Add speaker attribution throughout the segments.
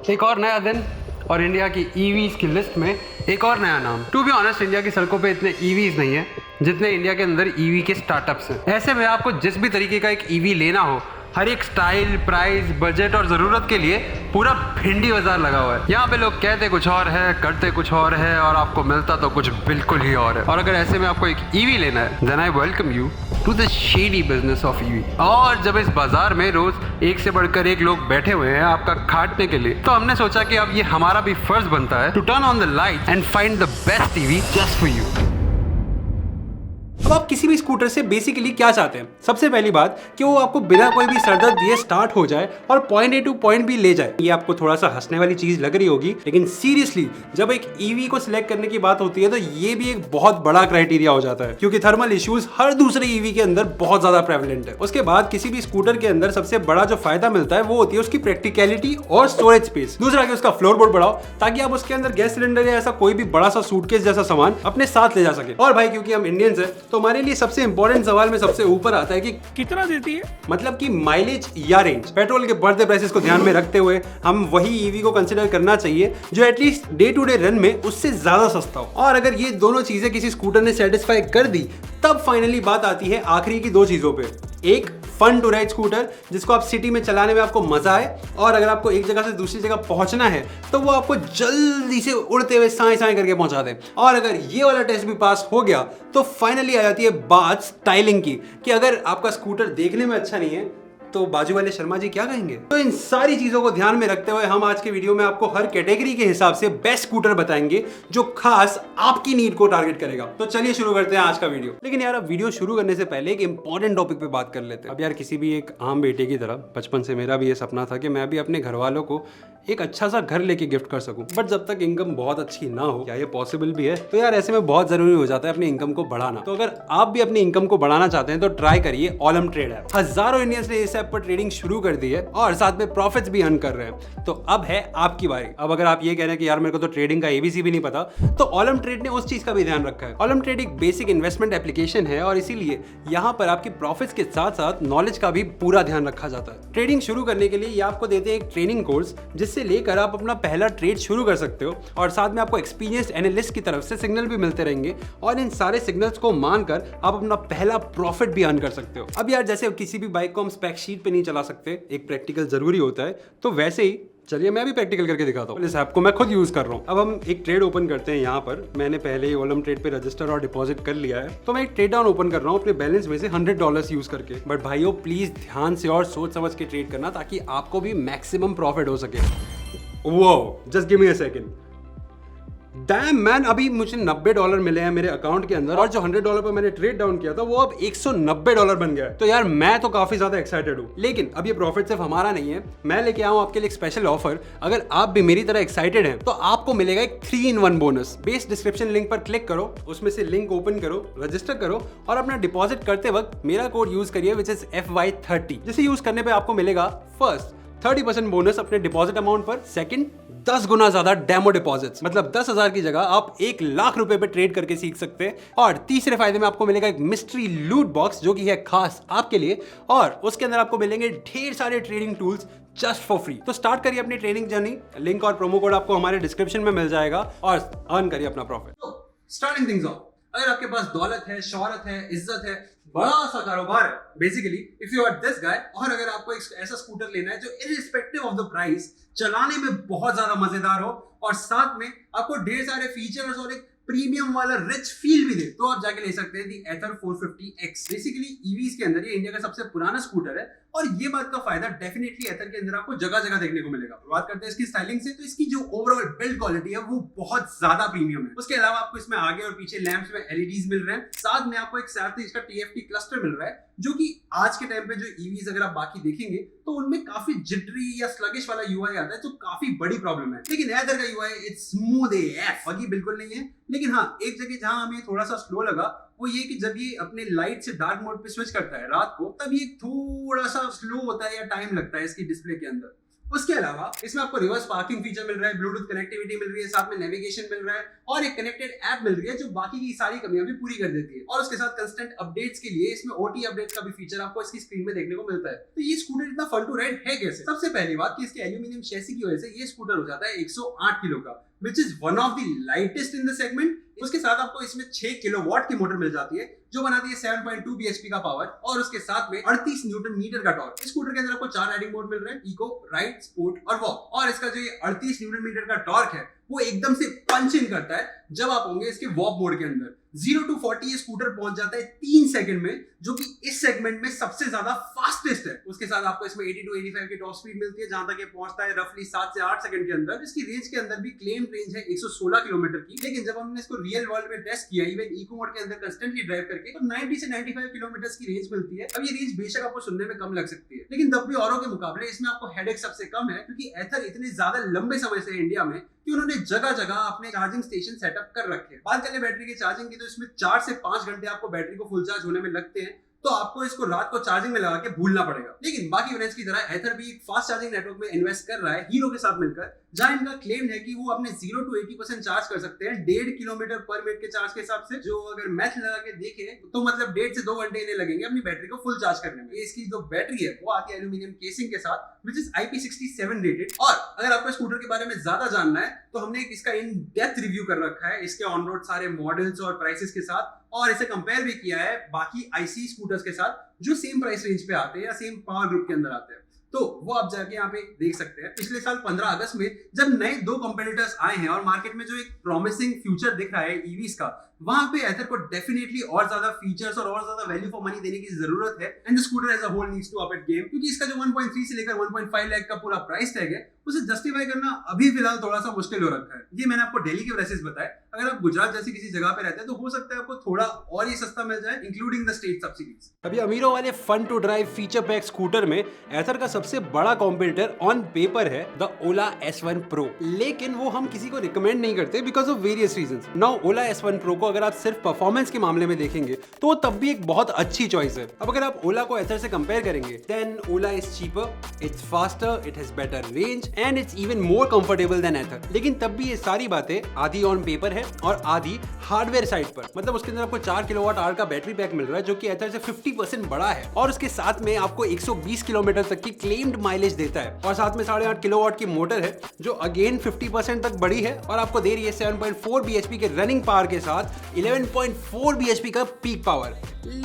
Speaker 1: एक और नया दिन और इंडिया की ईवीज की लिस्ट में एक और नया नाम। टू बी ऑनेस्ट, इंडिया की सड़कों पे इतने ईवीज नहीं है जितने इंडिया के अंदर ईवी के स्टार्टअप्स हैं। ऐसे में आपको जिस भी तरीके का एक ईवी लेना हो, हर एक स्टाइल, प्राइस, बजट और ज़रूरत के लिए पूरा भिंडी बाजार लगा हुआ है। यहाँ पे लोग कहते कुछ और है, करते कुछ और है और आपको मिलता तो कुछ बिल्कुल ही और है। और अगर ऐसे में आपको एक ईवी लेना है, then I welcome you to the shady business of EV. और जब इस बाजार में रोज एक से बढ़कर एक लोग बैठे हुए हैं आपका काटने के लिए, तो हमने सोचा कि अब ये हमारा भी फर्ज बनता है to turn on the light and find the best EV just for you.
Speaker 2: अब आप किसी भी स्कूटर से बेसिकली क्या चाहते हैं? सबसे पहली बात कि वो आपको बिना कोई भी सरदर्द दिए स्टार्ट हो जाए और point A to point B ले जाए। ये आपको थोड़ा सा हंसने वाली चीज लग रही होगी, लेकिन सीरियसली जब एक ईवी को सिलेक्ट करने की बात होती है तो ये भी एक बहुत बड़ा क्राइटेरिया हो जाता है, क्योंकि थर्मल इश्यूज हर दूसरे ईवी के अंदर बहुत ज्यादा प्रेवलेंट है। उसके बाद किसी भी स्कूटर के अंदर सबसे बड़ा जो फायदा मिलता है वो होती है उसकी प्रैक्टिकलिटी और स्टोरेज स्पेस। दूसरा कि उसका फ्लोर बोर्ड बढ़ाओ ताकि आप उसके अंदर गैस सिलेंडर या ऐसा कोई भी बड़ा सा सूटकेस जैसा सामान अपने साथ ले जा सके। और भाई क्योंकि हम इंडियंस हैं तो हमारे लिए सबसे इंपॉर्टेंट सवाल में सबसे ऊपर आता है कि कितना देती है, मतलब कि माइलेज या रेंज। पेट्रोल के बढ़ते प्राइसेस को ध्यान में रखते हुए हम वही ईवी को कंसीडर करना चाहिए जो at least day to day run में उससे ज्यादा सस्ता हो। और अगर ये दोनों चीजें किसी स्कूटर ने सेटिस्फाई कर दी, तब फाइनली बात आती है आखिरी की दो चीजों पे। एक फन टू राइड स्कूटर जिसको आप सिटी में चलाने में आपको मजा आए, और अगर आपको एक जगह से दूसरी जगह पहुंचना है तो वो आपको जल्दी से उड़ते हुए साए साए करके पहुंचा दे। और अगर ये वाला टेस्ट भी पास हो गया तो फाइनली आ जाती है बात स्टाइलिंग की, कि अगर आपका स्कूटर देखने में अच्छा नहीं है तो बाजू वाले शर्मा जी क्या कहेंगे। तो इन सारी चीजों को ध्यान में रखते हुए हम आज के वीडियो में आपको हर कैटेगरी के हिसाब से बेस्ट स्कूटर बताएंगे जो खास आपकी नीड को टारगेट करेगा। तो चलिए शुरू करते हैं आज का वीडियो। लेकिन यार, अब वीडियो शुरू करने से पहले एक इंपॉर्टेंट टॉपिक पे बात कर लेते हैं। अब यार, किसी भी एक आम बेटे की तरह बचपन से मेरा भी ये सपना था कि मैं भी अपने घर वालों को एक अच्छा सा घर लेके गिफ्ट कर सकूं। बट जब तक इनकम बहुत अच्छी ना हो, क्या ये पॉसिबल भी है? तो यार ऐसे में बहुत जरूरी हो जाता है अपनी इनकम को बढ़ाना। तो अगर आप भी अपनी इनकम को बढ़ाना चाहते हैं तो ट्राई करिए ऑलम ट्रेड ऐप। हजारों इंडियंस ने इस ऐप पर ट्रेडिंग शुरू कर दी है और साथ में प्रॉफिट्स भी अर्न कर रहे हैं। तो अब है आपकी बारी। अब अगर आप ये कह रहे हैं कि यार मेरे को तो ट्रेडिंग का एबीसी भी नहीं पता, तो ऑलम ट्रेड ने उस चीज का भी ध्यान रखा है। ऑलम ट्रेड एक बेसिक इन्वेस्टमेंट एप्लीकेशन है और इसीलिए यहाँ पर आपकी प्रॉफिट्स के साथ साथ नॉलेज का भी पूरा ध्यान रखा जाता है। ट्रेडिंग शुरू करने के लिए ये आपको देते हैं एक ट्रेनिंग कोर्स, जिससे लेकर आप अपना पहला ट्रेड शुरू कर सकते हो। और साथ में आपको एक्सपीरियंस्ड एनालिस्ट की तरफ से सिग्नल भी मिलते रहेंगे और इन सारे सिग्नल्स को मानकर आप अपना पहला प्रॉफिट भी अर्न कर सकते हो। अब यार, जैसे किसी भी बाइक को हम स्पेक शीट पे नहीं चला सकते, एक प्रैक्टिकल जरूरी होता है, तो वैसे ही चलिए मैं भी प्रैक्टिकल करके दिखाता हूँ। इस ऐप को मैं खुद यूज कर रहा हूँ। अब हम एक ट्रेड ओपन करते हैं। यहाँ पर मैंने पहले ही ओलम ट्रेड पे रजिस्टर और डिपॉजिट कर लिया है, तो मैं एक ट्रेड डाउन ओपन कर रहा हूँ अपने बैलेंस में से $100 यूज करके। बट भाइयों, प्लीज ध्यान से और सोच समझ के ट्रेड करना ताकि आपको भी मैक्सिमम प्रॉफिट हो सके। वो just give me a second. Dam man, अभी मुझे $90 मिले हैं मेरे अकाउंट के अंदर, और जो $100 पर मैंने ट्रेड डाउन किया था वो अब $190 बन गया है। तो यार मैं तो काफी ज्यादा एक्साइटेड हूँ। लेकिन अब ये प्रॉफिट सिर्फ हमारा नहीं है, मैं लेके आऊँ आपके लिए एक स्पेशल ऑफर। अगर आप भी मेरी तरह एक्साइटेड हैं तो आपको मिलेगा एक 3-in-1 bonus. Base description link पर क्लिक करो, उसमें से लिंक ओपन करो, रजिस्टर करो और अपना डिपॉजिट करते वक्त मेरा कोड यूज करिए विच इज FY30, जिसे यूज करने पर आपको मिलेगा फर्स्ट 30% बोनस अपने डिपॉजिट अमाउंट पर, सेकंड 10 गुना ज्यादा डेमो डिपॉजिट्स, मतलब 10,000 की जगह आप 1 लाख रुपए पे ट्रेड करके सीख सकते हैं। और तीसरे फायदे में आपको मिलेगा एक मिस्ट्री लूट बॉक्स जो कि है खास आपके लिए, और उसके अंदर आपको मिलेंगे ढेर सारे trading tools just for free. तो स्टार्ट करिए अपनी ट्रेडिंग जर्नी। लिंक और प्रोमो कोड आपको हमारे डिस्क्रिप्शन में मिल जाएगा और अर्न करिए अपना प्रॉफिट। स्टार्टिंग थिंग्स ऑफ, अगर आपके पास दौलत है, शौहरत है, इज्जत है, बड़ा सा कारोबार है, basically if you are this guy, और अगर आपको एक ऐसा स्कूटर लेना है जो इररिस्पेक्टिव ऑफ द प्राइस चलाने में बहुत ज्यादा मजेदार हो और साथ में आपको ढेर सारे फीचर्स और एक प्रीमियम वाला रिच फील भी दे, तो आप जाके ले सकते हैं दी एथर 450X। बेसिकली ईवीज के अंदर ये इंडिया का सबसे पुराना स्कूटर है और ये बात का फायदा डेफिनेटली एथर के अंदर आपको जगह जगह देखने को मिलेगा। बात करते हैं इसकी स्टाइलिंग से, तो इसकी जो ओवरऑल बिल्ड क्वालिटी है वो बहुत ज्यादा प्रीमियम है। उसके अलावा आपको इसमें आगे और पीछे लैंप्स में LEDs मिल रहे हैं, साथ में आपको एक साथ इसका TFT क्लस्टर मिल रहा है, जो कि आज के टाइम पे जो ईवीज अगर आप बाकी देखेंगे तो उनमें काफी जिटरी या स्लगिश वाला UI आता है, जो काफी बड़ी प्रॉब्लम है। लेकिन एथर का UI इट्स स्मूथ AF, बगी बिल्कुल नहीं है। लेकिन हाँ, एक जगह जहां हमें थोड़ा सा स्लो लगा वो ये कि जब ये अपने लाइट से डार्क मोड पे स्विच करता है रात को, तब ये थोड़ा सा स्लो होता है या टाइम लगता है इसकी डिस्प्ले के अंदर।
Speaker 1: उसके अलावा इसमें आपको रिवर्स पार्किंग फीचर मिल रहा है, ब्लूटूथ कनेक्टिविटी मिल रही है, साथ में नेविगेशन मिल रहा है और एक कनेक्टेड ऐप मिल रही है जो बाकी की सारी कमियां भी पूरी कर देती है। और उसके साथ कंस्टेंट अपडेट्स के लिए इसमें ओटी अपडेट का भी फीचर आपको इसकी स्क्रीन में देखने को मिलता है। तो ये स्कूटर इतना फन टू राइड है कैसे? सबसे पहली बात कि इसके एल्यूमिनियम चेसी की वजह से ये स्कूटर हो जाता है 108 किलो का, which is one of the lightest in the segment। उसके साथ आपको इसमें 6 किलोवाट की मोटर मिल जाती है जो बनाती है 7.2 bhp का पावर और उसके साथ में 38 न्यूटन मीटर का टॉर्क। इस स्कूटर के अंदर आपको 4 राइडिंग मोड मिल रहे हैं, इको, राइड, स्पोर्ट और वॉक। और इसका जो ये 38 न्यूटन मीटर का टॉर्क है वो एकदम से पंच इन करता है जब आप होंगे इसके वॉक मोड के अंदर। 0 to 40 ये स्कूटर पहुंच जाता है 3 सेकंड में, जो कि इस सेगमेंट में सबसे ज्यादा फास्टेस्ट है। उसके साथ आपको इसमें 80 to 85 की टॉप स्पीड मिलती है, जहां तक ये पहुंचता है रफली 7 से 8 सेकंड के अंदर। इसकी रेंज के अंदर भी क्लेम रेंज है 116 किलोमीटर की, लेकिन जब हमने इसको रियल वर्ल्ड में टेस्ट किया इवन इको मोड के अंदर कंस्टेंटली ड्राइव करके, तो 90 से 95 किलोमीटर की रेंज मिलती है। अब ये रेंज बेशक आपको सुनने में कम लग सकती है, लेकिन तब भी औरों के मुकाबले इसमें आपको हेडेक सबसे कम है, क्योंकि एथर इतने ज्यादा लंबे समय से इंडिया में कि उन्होंने जगह जगह अपने चार्जिंग स्टेशन सेटअप कर रखे हैं। बात करें बैटरी की चार्जिंग की, तो इसमें 4 से 5 घंटे आपको बैटरी को फुल चार्ज होने में लगते हैं, तो आपको इसको रात को चार्जिंग में लगा के भूलना पड़ेगा। लेकिन बाकी ब्रांड्स की तरह एथर भी एक फास्ट चार्जिंग नेटवर्क में इन्वेस्ट कर रहा है हीरो के साथ मिलकर, जहां इनका क्लेम है कि वो अपने 0 to 80% चार्ज कर सकते हैं 1.5 किलोमीटर पर मिनट के चार्ज के हिसाब से। जो अगर मैथ लगा के देखे तो मतलब 1.5 से 2 घंटे इन्हें लगेंगे अपनी बैटरी को फुल चार्ज करने में। इसकी जो बैटरी है वो आती है एल्यूमिनियम केसिंग के साथ, विच इज IP67 रेटेड। और अगर आपको स्कूटर के बारे में ज्यादा जानना है तो हमने इसका इन डेप्थ रिव्यू कर रखा है, इसके ऑन रोड सारे मॉडल्स और प्राइसेस के साथ, और इसे कंपेयर भी किया है बाकी IC स्कूटर्स के साथ जो सेम प्राइस रेंज पे आते हैं या सेम पावर ग्रुप के अंदर आते हैं। तो वो आप जाके यहाँ पे देख सकते हैं। पिछले साल 15 अगस्त में जब नए 2 कंपेटिटर्स आए हैं और मार्केट में जो एक प्रॉमिसिंग फ्यूचर दिख रहा है ईवीज का, वहां पे एथर को डेफिनेटली और ज्यादा फीचर्स और ज्यादा वैल्यू फॉर मनी देने की जरूरत है। And the scooter as a whole needs to up it game, क्योंकि इसका जो 1.3 से लेकर 1.5 लाख का पूरा प्राइस टैग है उसे जस्टिफाई करना अभी फिलहाल थोड़ा सा मुश्किल हो रखा है। ये मैंने आपको दिल्ली के प्राइसेस बताए, अगर आप गुजरात जैसी किसी जगह पे रहते हैं तो हो सकता है आपको थोड़ा और ये सस्ता मिल जाए, इंक्लूडिंग द स्टेट सब्सिडीज।
Speaker 2: अभी अमीरों वाले fun to drive feature pack scooter में एथर का सबसे बड़ा कॉम्पिटिटर ऑन पेपर है द ओला S1 Pro, लेकिन वो हम किसी को रिकमेंड नहीं करते because of various reasons. Now Ola S1 Pro को अगर आप सिर्फ परफॉर्मेंस के मामले में देखेंगे तो वो तब भी एक बहुत अच्छी चॉइस है। अब अगर आप ओला को एथर से कंपेयर करेंगे, then Ola is cheaper, it's faster, it has better range and it's even more comfortable than Ather. लेकिन तब भी ये सारी बातें आधी ऑन पेपर है और आधी हार्डवेयर साइड पर। मतलब उसके अंदर आपको 4 किलोवाट आवर का बैटरी पैक मिल रहा है जो कि एथर से 50% बड़ा है, और उसके साथ में आपको 120 किलोमीटर तक की क्लेम्ड माइलेज देता है, और साथ में 8.5 किलोवाट की मोटर है जो अगेन 50% तक बड़ी है और आपको दे रही है 7.4 bhp के रनिंग पावर के साथ 11.4 bhp का पीक पावर।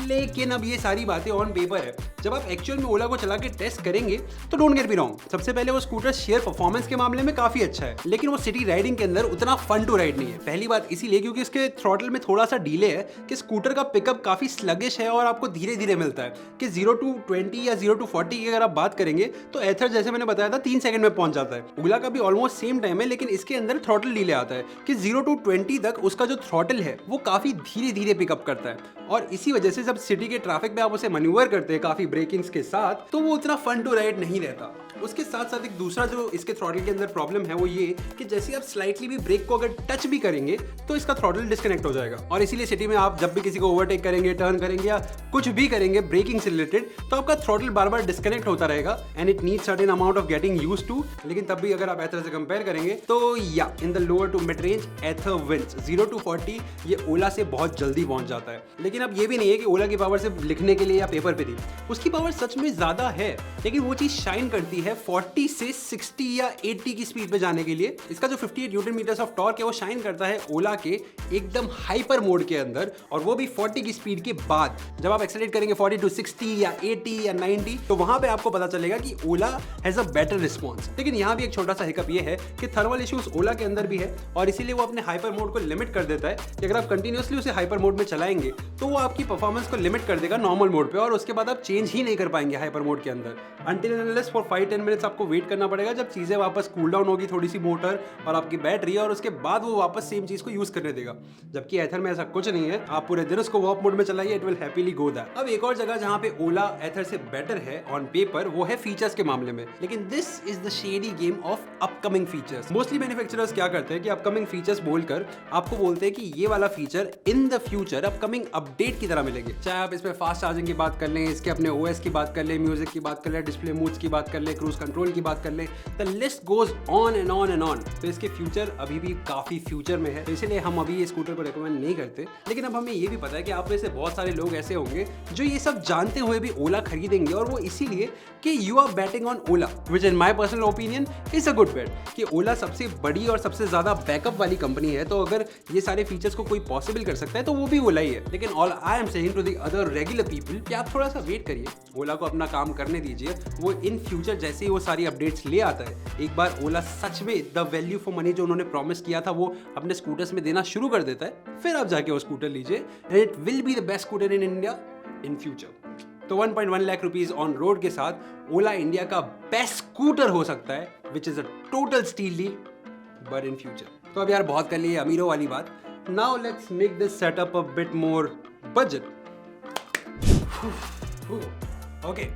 Speaker 2: लेकिन अब ये सारी बातें ऑन पेपर है, जब आप एक्चुअल में ओला को चला के टेस्ट करेंगे तो डोंट गेट मी रॉन्ग, सबसे पहले वो स्कूटर शेयर परफॉर्मेंस के मामले में काफी अच्छा है, लेकिन वो सिटी राइडिंग के अंदर उतना फन टू राइड नहीं है। पहली बात इसीलिए क्योंकि इसके थ्रॉटल में थोड़ा सा डिले है कि स्कूटर का पिकअप काफी स्लगिश है और आपको धीरे धीरे मिलता है कि 0 to 20 या 0 to 40 की अगर आप बात करेंगे तो एथर जैसे मैंने बताया था 3 सेकंड में पहुंच जाता है। ओला का भी ऑलमोस्ट सेम टाइम है, लेकिन इसके अंदर थ्रॉटल डिले आता है कि 0 to 20 तक उसका जो थ्रॉटल है वो काफी धीरे धीरे पिकअप करता है, और इसी वजह से जब सिटी के ट्रैफिक में आप उसे मैन्यूवर करते हैं काफी ब्रेकिंग्स के साथ, तो वो उतना फन टू राइड नहीं रहता। उसके साथ साथ एक दूसरा जो इसके थ्रॉटल के अंदर प्रॉब्लम है वो ये कि जैसे आप स्लाइटली भी ब्रेक को अगर टच भी करेंगे तो इसका थ्रॉटल डिस्कनेक्ट हो जाएगा, और इसीलिए सिटी में आप जब भी किसी को ओवरटेक करेंगे, टर्न करेंगे या कुछ भी करेंगे ब्रेकिंग से रिलेटेड, तो आपका थ्रॉटल बार बार डिस्कनेक्ट होता रहेगा and it needs certain amount of getting used to. लेकिन तब भी अगर आप एथर से कंपेयर करेंगे तो या in the lower to mid range Ather wins 0 to 40 ये ओला से बहुत जल्दी पहुंच जाता है। लेकिन अब ये भी नहीं है कि ओला की पावर सिर्फ लिखने के लिए या पेपर पे थी, उसकी पावर सच में ज्यादा है, लेकिन वो चीज शाइन करती है 40 से 60 या 80 की स्पीड पे जाने के लिए। इसका जो 58 न्यूटन मीटर्स ऑफ टॉर्क है वो शाइन करता है ओला के एकदम हाइपर मोड के अंदर, और वो भी 40 की स्पीड के बाद। जब आप एक्सेलरेट करेंगे 40 to 60 या 80 या 90, तो वहां पे आपको पता चलेगा कि ओला हैज अ बेटर रिस्पॉन्स। लेकिन यहाँ भी एक छोटा सा हिकअप ये है कि थर्मल इश्यूज ओला के अंदर भी है, और इसीलिए वो अपने हाइपर मोड को लिमिट कर देता है कि अगर आप कंटिन्यूअसली उसे हाइपर मोड में चलाएंगे तो वो आपकी परफॉर्मेंस को लिमिट कर देगा नॉर्मल मोड पे, और उसके बाद आप चेंज ही नहीं कर पाएंगे हाइपर मोड के अंदर। Until and unless for 5-10 minutes आपको वेट करना पड़ेगा जब चीजें वापस कूल डाउन होगी, थोड़ी सी मोटर और आपकी बैटरी, और उसके बाद वो वापस सेम चीज को यूज करने देगा। जबकि एथर में ऐसा कुछ नहीं है, आप पूरे दिन उसको वॉक मोड में चलाइए, it will happily go that. अब एक और जगह जहां पे ओला एथर से बेटर है ऑन पेपर वो है फीचर्स के मामले में, लेकिन this is the shady game of upcoming features. Mostly manufacturers क्या करते हैं कि अपकमिंग फीचर्स बोलकर आपको बोलते हैं कि ये वाला feature in the future upcoming update की तरह मिलेंगे। चाहे आप इसमें फास्ट चार्जिंग की बात कर लें, इसके अपने ओएस की बात कर लें, म्यूजिक की बात कर लें, डिस्प्ले मूड्स की बात कर लें, क्रूज कंट्रोल की बात कर ले, the list goes on and on and on. तो इसके फ्यूचर अभी भी काफी फ्यूचर में है, तो इसलिए हम अभी ये स्कूटर को रिकमेंड नहीं करते। लेकिन अब हमें ये भी पता है कि आप में से बहुत सारे लोग ऐसे होंगे जो ये सब जानते हुए भी ओला खरीदेंगे, और वो इसीलिए कि you are betting on Ola, which in my personal opinion is a good bet. कि ओला सबसे बड़ी और सबसे ज्यादा बैकअप वाली कंपनी है, तो अगर ये सारे फीचर्स को कोई पॉसिबल कर सकता है तो वो भी ओला ही है। लेकिन all I am saying to the other regular people कि आप थोड़ा सा वेट करिए, ओला को अपना काम करने दीजिए। वो इन फ्यूचर जैसे ही वो सारी अपडेट्स ले आता है, एक बार ओला सच में द वैल्यू फॉर मनी जो उन्होंने प्रॉमिस किया था वो अपने स्कूटर्स में देना शुरू कर देता है, फिर आप जाके वो स्कूटर लीजिए, and it will be the best scooter in India in future. तो 1.1 लाख रुपीज ऑन रोड के साथ ओला इंडिया का बेस्ट स्कूटर हो सकता है, which is a total steal deal but in future. तो अब यार बहुत कर ली अमीरों वाली बात, now let's make this setup a bit more budget. Okay,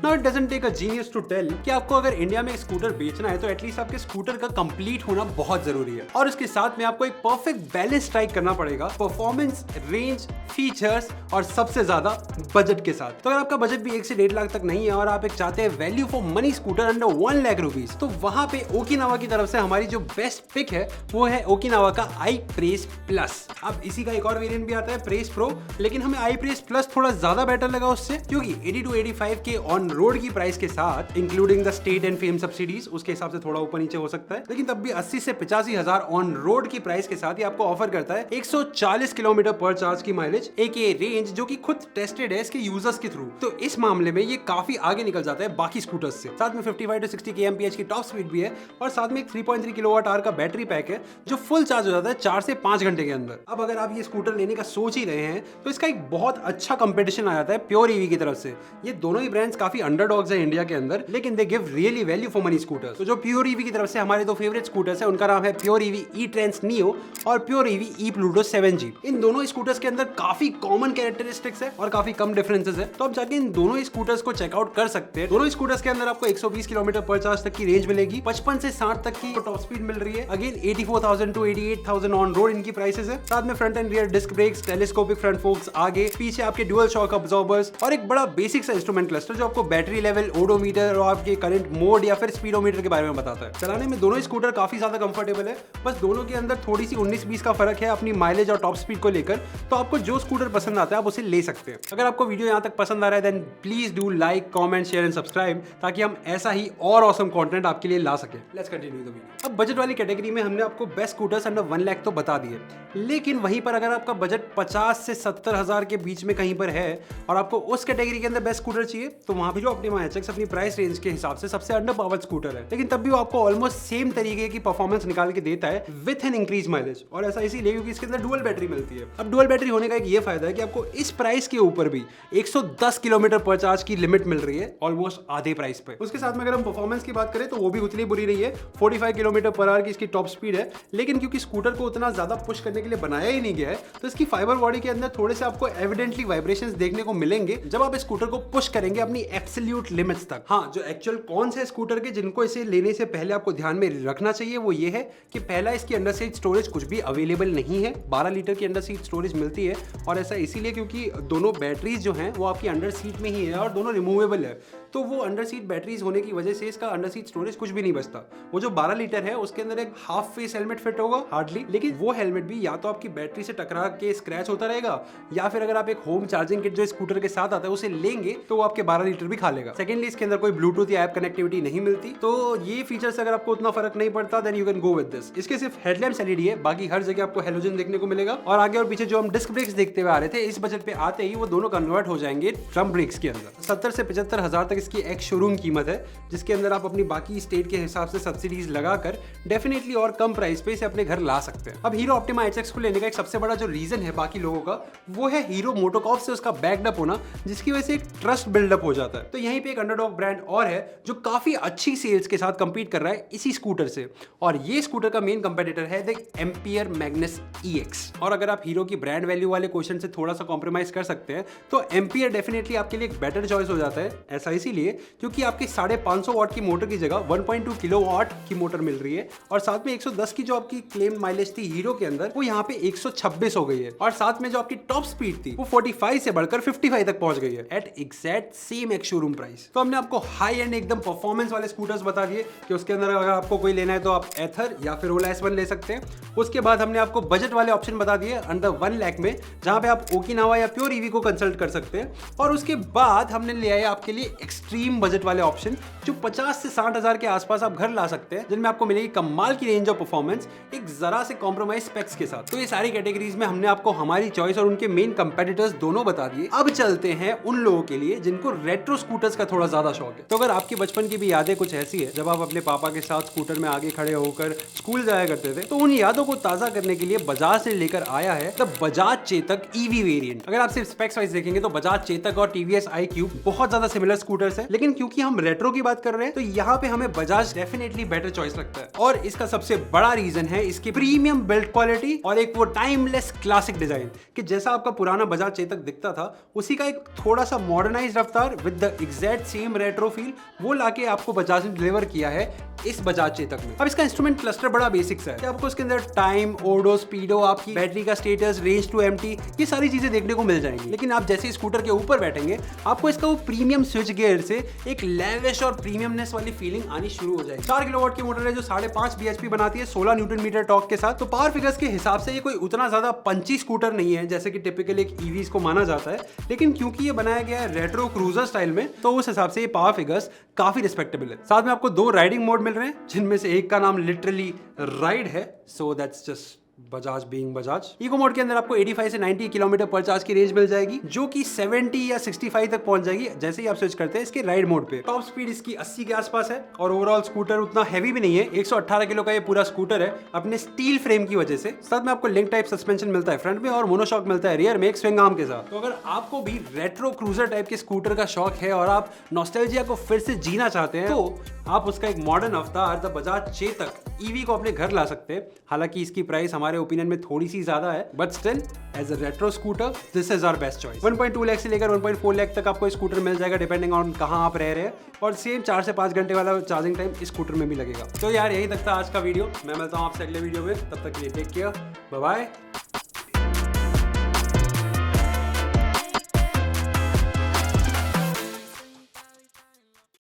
Speaker 2: Now it doesn't take a genius to tell कि आपको अगर इंडिया में एक स्कूटर बेचना है तो एटलीस्ट आपके स्कूटर का कंप्लीट होना बहुत जरूरी है, और उसके साथ में आपको एक परफेक्ट बैलेंस स्ट्राइक करना पड़ेगा परफॉर्मेंस, रेंज, फीचर्स और सबसे ज्यादा बजट के साथ। तो अगर आपका बजट भी 1 से 1.5 लाख तक नहीं है और आप एक चाहते हैं value for money scooter under 1 lakh rupees, तो वहां पे ओकिनावा की तरफ से हमारी जो बेस्ट पिक है वो है ओकिनावा का आई प्रेस प्लस। अब इसी का एक और वेरिएंट भी आता है प्रेस प्रो, लेकिन हमें आई प्रेस प्लस थोड़ा ज्यादा बेटर लगा उससे, क्योंकि 80 to 85 के ऑन रोड की प्राइस के साथ including the state and fame subsidies, उसके हिसाब से थोड़ा ऊपर नीचे हो सकता है, लेकिन तब भी 80 से 85 हजार ऑन रोड की प्राइस के साथ ही आपको ऑफर करता है 140 किलोमीटर पर चार्ज की माइलेज, एक रेंज जो कि खुद टेस्टेड है इसके यूजर्स के थ्रू। तो इस मामले में ये काफी आगे निकल जाता है बाकी स्कूटर्स से। साथ में 55 to 60 kmph की टॉप स्पीड भी है, और साथ में एक 3.3 किलोवाट आवर का बैटरी पैक है जो फुल चार्ज हो जाता है 4 से 5 घंटे के अंदर। अब अगर आप ये स्कूटर लेने का सोच ही रहे हैं तो इसका एक बहुत अच्छा कंपटीशन आ जाता है प्योर ईवी की तरफ से। ये दोनों ही ब्रांड्स काफी अंडरडॉग्स है इंडिया के अंदर, लेकिन they give really value for money scooters. तो जो प्योर ईवी की तरफ से हमारे दो फेवरेट स्कूटर्स है, उनका नाम है प्योर ईवी ई ट्रेंस नियो और प्योर ईवी ई प्लूटो 7G। इन दोनों स्कूटर्स के अंदर काफी कॉमन कैरेक्टरिस्टिक्स है और काफी कम डिफरेंसेस है, तो आप जाके इन दोनों ही स्कूटर्स को चेकआउट कर सकते हैं। दोनों स्कूटर्स के अंदर आपको 120 किलोमीटर पर चार्ज तक की रेंज मिलेगी, 55 से 60 तक की टॉप स्पीड मिल रही है। अगेन 84,000 to 88,000 ऑन रोड इनकी प्राइसेस है। साथ में front and rear disc brakes, telescopic front forks आगे पीछे, आपके ड्यूअल शॉक अब्जॉर्बर्स और एक बड़ा बेसिक सा इंस्ट्रूमेंट क्लस्टर जो आपको बैटरी लेवल, ओडोमीटर और आपके करंट मोड या फिर स्पीडोमीटर के बारे में बताता है। चलाने में दोनों स्कूटर काफी ज्यादा कंफर्टेबल है, बस दोनों के अंदर थोड़ी सी 19-20 का फर्क है अपनी माइलेज और टॉप स्पीड को लेकर। तो आपको जो स्कूटर पसंद आता है आप उसे ले सकते हैं। अगर आपको वीडियो यहाँ तक पसंद आ रहा है then please do like, comment, share and subscribe, ताकि हम ऐसा ही और ऑसम कंटेंट आपके लिए ला सके। Let's continue the video. अब बजट वाली कैटेगरी में हमने आपको बेस्ट स्कूटर्स अंडर 1 लाख तो बता दिए, लेकिन वहीं पर अगर आपका बजट 50 से 70 हजार के बीच में कहीं पर है और आपको उस कैटेगरी के अंदर बेस्ट स्कूटर चाहिए, तो वहां पे जो ऑप्टिमा HX अपनी प्राइस रेंज के हिसाब से सबसे अंडर पावर्ड स्कूटर है, लेकिन तब भी वो आपको ऑलमोस्ट सेम तरीके की परफॉर्मेंस निकाल के देता है विथ एन इंक्रीज माइलेज। और ऐसा इसीलिए क्योंकि इसके अंदर डुअल बैटरी मिलती है। अब डुअल बैटरी होने का एक ये फायदा है कि आपको इस प्राइस के ऊपर भी 110 किलोमीटर पर चार्ज की लिमिट मिल रही है, ऑलमोस्ट आधे प्राइस पे। उसके साथ में अगर हम परफॉर्मेंस की बात करें तो वो भी उतनी बुरी नहीं है, 45 किलोमीटर पर आवर की इसकी टॉप स्पीड है, लेकिन क्योंकि स्कूटर को उतना ज्यादा पुश करने के लिए बनाया ही नहीं गया है, तो इसकी फाइबर बॉडी के अंदर थोड़े से आपको एविडेंटली वाइब्रेशंस देखने को मिलेंगे जब आप स्कूटर को पुश करेंगे अपनी एब्सोल्यूट लिमिट्स तक। हाँ, जो एक्चुअल कॉन्स है स्कूटर के जिनको इसे लेने से पहले आपको ध्यान में रखना चाहिए वो ये है कि पहला, इसकी अंडर सीट स्टोरेज कुछ भी अवेलेबल नहीं है। 12 लीटर की अंडर सीट स्टोरेज मिलती है, और ऐसा इसीलिए क्योंकि दोनों बैटरीज जो हैं वो आपकी अंडर सीट में ही है और दोनों रिमूवेबल है। तो वो अंडर सीट बैटरीज होने की वजह से इसका अंडर सीट स्टोरेज कुछ भी नहीं बचता। वो जो 12 लीटर है उसके अंदर एक हाफ फेस हेलमेट फिट होगा हार्डली, लेकिन वो हेलमेट भी या तो आपकी बैटरी से टकरा के स्क्रैच होता रहेगा, या फिर अगर आप एक होम चार्जिंग किट जो स्कूटर के साथ आता है उसे लेंगे तो वो आपके 12 लीटर भी खा लेगा। सेकेंडली, इसके अंदर कोई ब्लूटूथ या ऐप कनेक्टिविटी नहीं मिलती, तो ये फीचर से अगर आपको उतना फर्क नहीं पड़ता then you can go with this. इसके सिर्फ हेडलैम्प्स LED है, बाकी हर जगह आपको हेलोजन देखने को मिलेगा। और आगे और पीछे जो हम डिस्क ब्रेक्स देखते हुए आ रहे थे, इस बजट पे आते ही वो दोनों कन्वर्ट हो जाएंगे ड्रम ब्रेक्स के अंदर। 70 से 75 हजार तक इसकी एक शोरूम कीमत है, जिसके अंदर आप अपनी बाकी स्टेट के हिसाब से सब्सिडीज लगाकर डेफिनेटली और कम प्राइस पे इसे अपने घर ला सकते हैं। अब हीरो ऑप्टिमा HX को लेने का एक सबसे बड़ा जो रीजन है बाकी लोगों का, वो है हीरो मोटोकॉर्प से उसका बैकअप होना, जिसकी वजह से एक ट्रस्ट बिल्डअप हो जाता है। तो यहीं पे एक अंडरडॉग ब्रांड और है जो काफी अच्छी सेल्स के साथ कंपीट कर रहा है इसी स्कूटर से, और ये स्कूटर का मेन कंपेटिटर है द एम्पियर मैग्नस EX। और अगर आप हीरो की ब्रांड वैल्यू वाले क्वेश्चन से थोड़ा सा कॉम्प्रोमाइज कर सकते हैं तो एम्पियर डेफिनेटली आपके लिए एक बेटर चॉइस हो जाता है। ऐसा इसीलिए इसीलिए क्योंकि आपकी 550 वॉट की मोटर की जगह 1.2 किलोवाट की मोटर मिल रही है और साथ में 110 की जो आपकी क्लेम माइलेज थी हीरो के अंदर वो यहाँ पे 126 हो गई है और साथ में जो आपकी टॉप स्पीड थी वो 45 से बढ़कर 55 तक पहुंच गई है at exact same ex showroom price. तो हमने आपको हाई एंड एकदम परफॉर्मेंस वाले स्कूटर्स बता दिए कि उसके अंदर अगर आपको कोई लेना है तो आप एथर या फिर ओला S1 ले सकते हैं। उसके बाद हमने आपको बजट वाले ऑप्शन बता दिए अंडर 1 लाख में, जहां पे आप ओकिनावा या प्योर ईवी को कंसल्ट कर सकते हैं। और उसके बाद हमने ले आए आपके लिए एक्सट्रीम बजट वाले ऑप्शन जो 50 से 60 हजार के आसपास आप घर ला सकते हैं, जिनमें आपको मिलेगी कमाल की रेंज ऑफ परफॉर्मेंस एक जरा से कॉम्प्रोमाइज स्पेक्स के साथ। तो ये सारी कैटेगरीज में हमने आपको हमारी चॉइस और उनके मेन कंपेटिटर्स दोनों बता दिए। अब चलते हैं उन लोगों के लिए जिनको रेट्रो स्कूटर्स का थोड़ा ज्यादा शौक है। तो अगर आपके बचपन की भी यादें कुछ ऐसी है जब आप अपने पापा के साथ स्कूटर में आगे खड़े होकर स्कूल जाया करते थे, तो उन यादों को ताजा करने के लिए बजाज से लेकर आया है the Bajaj Chetak EV variant. अगर आप सिर्फ स्पेक्स वाइज देखेंगे तो बजाज चेतक और टीवीएस iQube बहुत ज्यादा सिमिलर स्कूटर्स है, लेकिन क्योंकि हम रेट्रो की बात कर रहे हैं तो यहाँ पे हमें बजाज डेफिनेटली बेटर चॉइस लगता है। और इसका सबसे बड़ा रीजन है इसकी प्रीमियम बिल्ड क्वालिटी और एक वो टाइमलेस क्लासिक डिजाइन कि जैसा आपका पुराना बजाज चेतक दिखता था उसी का एक थोड़ा सा मॉडर्नाइज रफ्तार with the exact same retro feel वो लाके आपको बजाज ने डिलीवर किया है इस बजाज चेतक में। अब इसका इंस्ट्रूमेंट क्लस्टर बड़ा बेसिक सा है, आपको इसके अंदर टाइम, ओडो, स्पीडो, आपकी बैटरी का स्टेटस, रेंज टू एम्प्टी, ये सारी चीजें देखने को मिल जाएंगी। लेकिन आप जैसे स्कूटर के ऊपर बैठेंगे आपको इसका वो प्रीमियम स्विच गियर से एक लेविश और प्रीमियमनेस वाली फीलिंग आनी शुरू हो जाएगी। 4 किलोवाट की मोटर है जो 5.5 bhp बनाती है 16 न्यूटन मीटर टॉर्क के साथ। तो पावर फिगर्स के हिसाब से ये कोई उतना ज्यादा पंची स्कूटर नहीं है जैसे कि टिपिकल एक ईवीज को माना जाता है, लेकिन क्योंकि ये बनाया गया है रेट्रो क्रूजर स्टाइल में तो उस हिसाब से ये पावर फिगर्स काफी रिस्पेक्टेबल है। साथ में आपको 2 राइडिंग मोड मिल रहे हैं जिनमें से एक का नाम लिटरली राइड है, so that's just Bajaj being Bajaj. Eco mode के अंदर आपको 85 से 90 किलोमीटर पर चार्ज की रेंज मिल जाएगी जो कि 70 या 65 तक पहुंच जाएगी जैसे ही आप स्विच करते हैं इसके राइड मोड पे। टॉप स्पीड इसकी 80 के आसपास है और ओवरऑल स्कूटर उतना हैवी भी नहीं है। 118 किलो का ये पूरा स्कूटर है अपने स्टील फ्रेम की वजह से। साथ में आपको लिंक टाइप सस्पेंशन मिलता है फ्रंट में और मोनोशॉक मिलता है रियर में एक स्विंग आर्म के साथ। तो अगर आपको भी रेट्रो क्रूजर टाइप के स्कूटर का शौक है और आप नॉस्टैल्जिया को फिर से जीना चाहते हैं तो आप उसका एक मॉडर्न अवतार द बजाज चेतक ईवी को अपने घर ला सकते हैं। हालांकि इसकी प्राइस हमारे ओपिनियन में थोड़ी सी ज्यादा है, but still as a retro scooter this is our best choice. 1.2 lakh से लेकर 1.4 लाख तक आपको स्कूटर मिल जाएगा डिपेंडिंग ऑन कहां आप रह रहे हैं और सेम 4 से 5 घंटे वाला चार्जिंग टाइम इस स्कूटर में भी लगेगा। तो यार यही तक था आज का वीडियो, मैं मिलता हूं आपसे अगले वीडियो में, तब तक के लिए टेक केयर, बाय बाय।